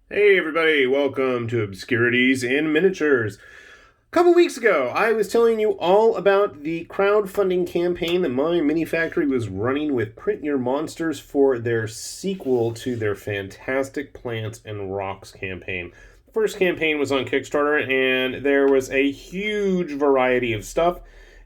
Hey everybody, welcome to Obscurities in Miniatures. A couple weeks ago, I was telling you all about the crowdfunding campaign that my mini factory was running with Print Your Monsters for their sequel to their fantastic Plants and Rocks campaign. The first campaign was on Kickstarter, and there was a huge variety of stuff.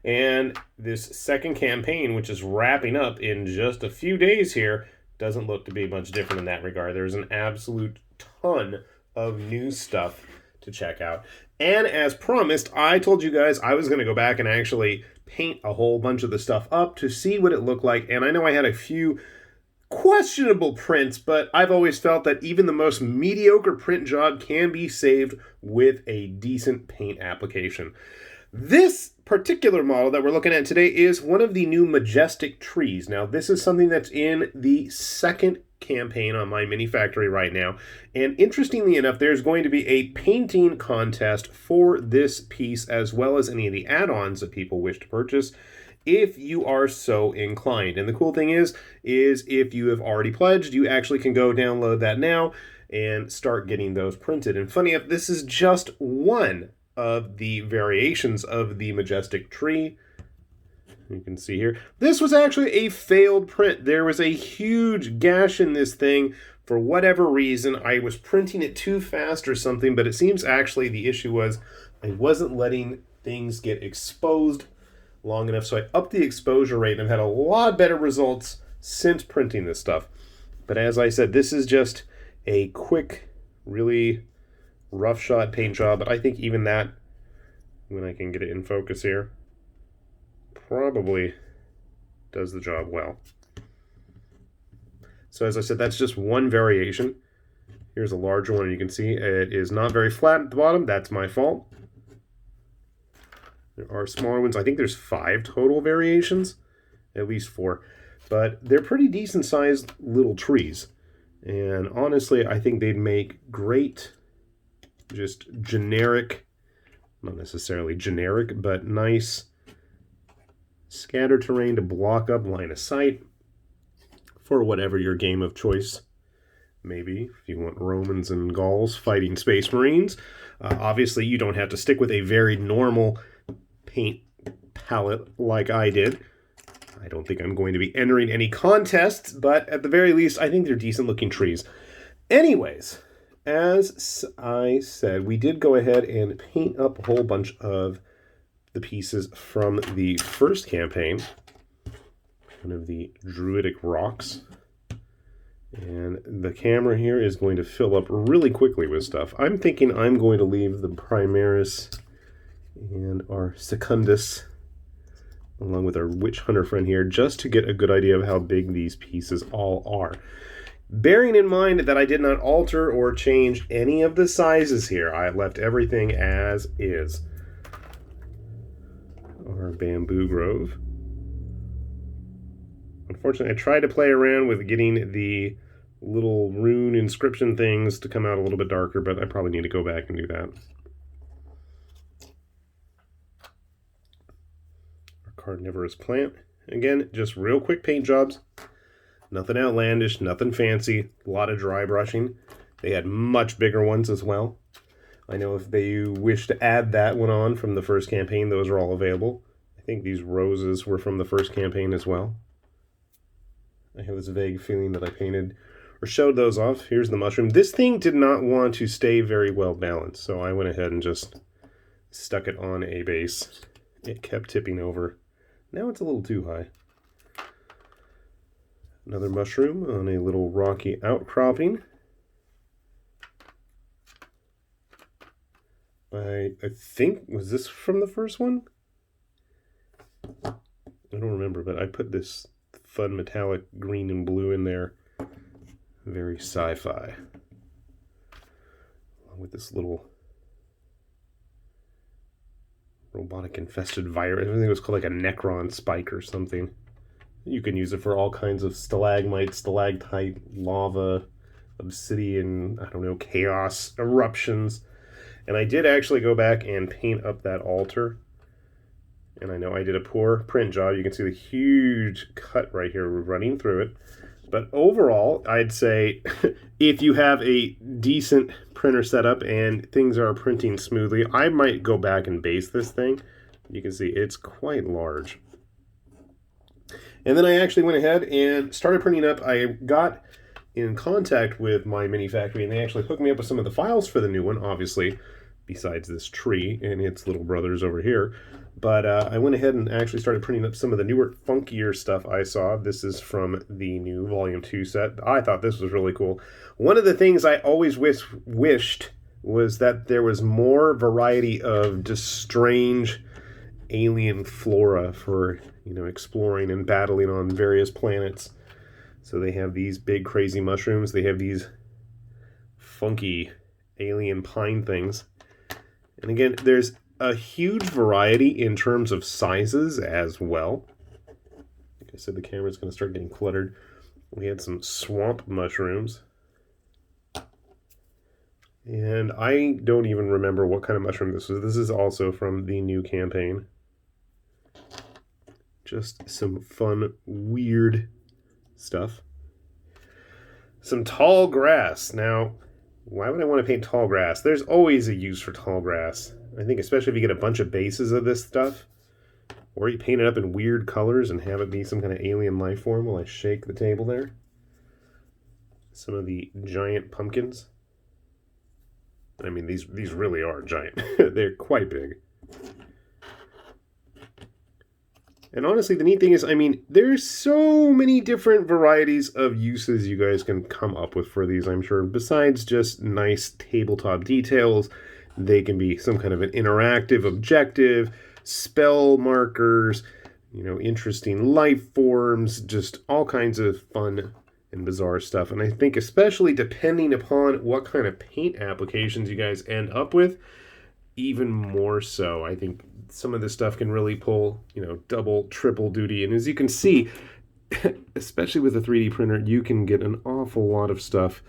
And this second campaign, which is wrapping up in just a few days here, doesn't look to be much different in that regard. There's an absolute ton of new stuff to check out. And as promised, I told you guys I was going to go back and actually paint a whole bunch of the stuff up to see what it looked like. And I know I had a few questionable prints, but I've always felt that even the most mediocre print job can be saved with a decent paint application. This particular model that we're looking at today is one of the new majestic trees. Now, this is something that's in the second campaign on my mini factory right now. And interestingly enough, there's going to be a painting contest for this piece as well as any of the add-ons that people wish to purchase if you are so inclined. And the cool thing is if you have already pledged, you actually can go download that now and start getting those printed. And funny enough, this is just one of the variations of the majestic tree. You can see here, this was actually a failed print. There was a huge gash in this thing for whatever reason. I was printing it too fast or something, but it seems actually the issue was I wasn't letting things get exposed long enough, so I upped the exposure rate and have had a lot better results since printing this stuff. But as I said, this is just a quick, really rough shot paint job, but I think even that, when I can get it in focus here, probably does the job well. So as I said, that's just one variation. Here's a larger one, and you can see it is not very flat at the bottom. That's my fault. There are smaller ones. I think there's 5 total variations, at least 4. But they're pretty decent sized little trees. And honestly, I think they'd make great, just generic, not necessarily generic, but nice scatter terrain to block up line of sight for whatever your game of choice may be. If you want Romans and Gauls fighting Space Marines, obviously you don't have to stick with a very normal paint palette like I did. I don't think I'm going to be entering any contests, but at the very least, I think they're decent looking trees. Anyways, as I said, we did go ahead and paint up a whole bunch of the pieces from the first campaign, one of the druidic rocks. And the camera here is going to fill up really quickly with stuff. I'm thinking I'm going to leave the Primaris and our Secundus along with our witch hunter friend here just to get a good idea of how big these pieces all are. Bearing in mind that I did not alter or change any of the sizes here, I left everything as is. Our bamboo grove. Unfortunately, I tried to play around with getting the little rune inscription things to come out a little bit darker, but I probably need to go back and do that. Our carnivorous plant. Again, just real quick paint jobs. Nothing outlandish, nothing fancy. A lot of dry brushing. They had much bigger ones as well. I know if they wish to add that one on from the first campaign, those are all available. I think these roses were from the first campaign as well. I have this vague feeling that I painted or showed those off. Here's the mushroom. This thing did not want to stay very well balanced, so I went ahead and just stuck it on a base. It kept tipping over. Now it's a little too high. Another mushroom on a little rocky outcropping. I think, was this from the first one? I don't remember, but I put this fun metallic green and blue in there. Very sci-fi. Along with this little robotic infested virus. I think it was called like a Necron spike or something. You can use it for all kinds of stalagmite, stalactite, lava, obsidian, I don't know, chaos, eruptions. And I did actually go back and paint up that altar. And I know I did a poor print job. You can see the huge cut right here running through it. But overall, I'd say if you have a decent printer setup and things are printing smoothly, I might go back and base this thing. You can see it's quite large. And then I actually went ahead and started printing up. I got in contact with my mini factory, and they actually hooked me up with some of the files for the new one, obviously, besides this tree and its little brothers over here. But I went ahead and actually started printing up some of the newer, funkier stuff I saw. This is from the new Volume 2 set. I thought this was really cool. One of the things I always wished was that there was more variety of just strange alien flora for, exploring and battling on various planets. So they have these big, crazy mushrooms. They have these funky alien pine things. And again, there's a huge variety in terms of sizes as well. Like I said, the camera's going to start getting cluttered. We had some swamp mushrooms. And I don't even remember what kind of mushroom this was. This is also from the new campaign. Just some fun, weird stuff. Some tall grass. Now, why would I want to paint tall grass? There's always a use for tall grass. I think especially if you get a bunch of bases of this stuff, or you paint it up in weird colors and have it be some kind of alien life form while I shake the table there. Some of the giant pumpkins. I mean, these really are giant. They're quite big. And honestly, the neat thing is, there's so many different varieties of uses you guys can come up with for these, I'm sure. Besides just nice tabletop details, they can be some kind of an interactive objective, spell markers, interesting life forms, just all kinds of fun and bizarre stuff. And I think especially depending upon what kind of paint applications you guys end up with, even more so. I think some of this stuff can really pull, double, triple duty. And as you can see, especially with a 3D printer, you can get an awful lot of stuff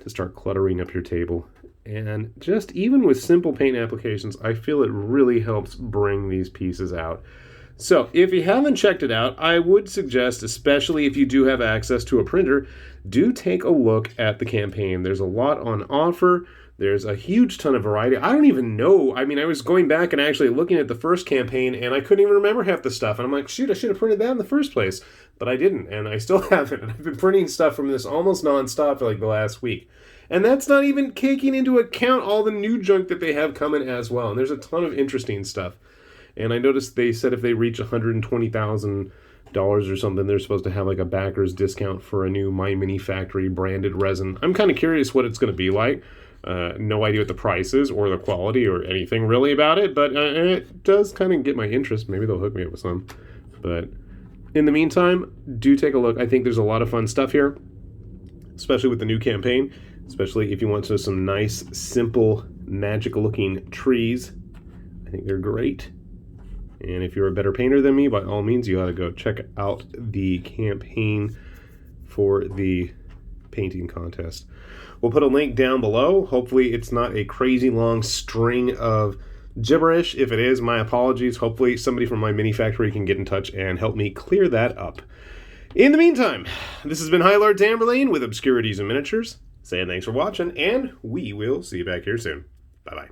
to start cluttering up your table. And just even with simple paint applications, I feel it really helps bring these pieces out. So if you haven't checked it out, I would suggest, especially if you do have access to a printer, do take a look at the campaign. There's a lot on offer. There's a huge ton of variety. I don't even know. I was going back and actually looking at the first campaign, and I couldn't even remember half the stuff. And I'm like, shoot, I should have printed that in the first place. But I didn't, and I still haven't. And I've been printing stuff from this almost nonstop for like the last week. And that's not even taking into account all the new junk that they have coming as well. And there's a ton of interesting stuff. And I noticed they said if they reach $120,000 or something, they're supposed to have like a backers discount for a new My Mini Factory branded resin. I'm kind of curious what it's going to be like. No idea what the price is or the quality or anything really about it, but it does kind of get my interest. Maybe they'll hook me up with some. But in the meantime, do take a look. I think there's a lot of fun stuff here, especially with the new campaign, especially if you want some nice, simple, magical-looking trees. I think they're great. And if you're a better painter than me, by all means, you ought to go check out the campaign for the painting contest. We'll put a link down below. Hopefully it's not a crazy long string of gibberish. If it is, my apologies. Hopefully somebody from My Mini Factory can get in touch and help me clear that up. In the meantime, this has been High Lord Tamberlane with Obscurities and Miniatures, saying thanks for watching, and we will see you back here soon. Bye-bye.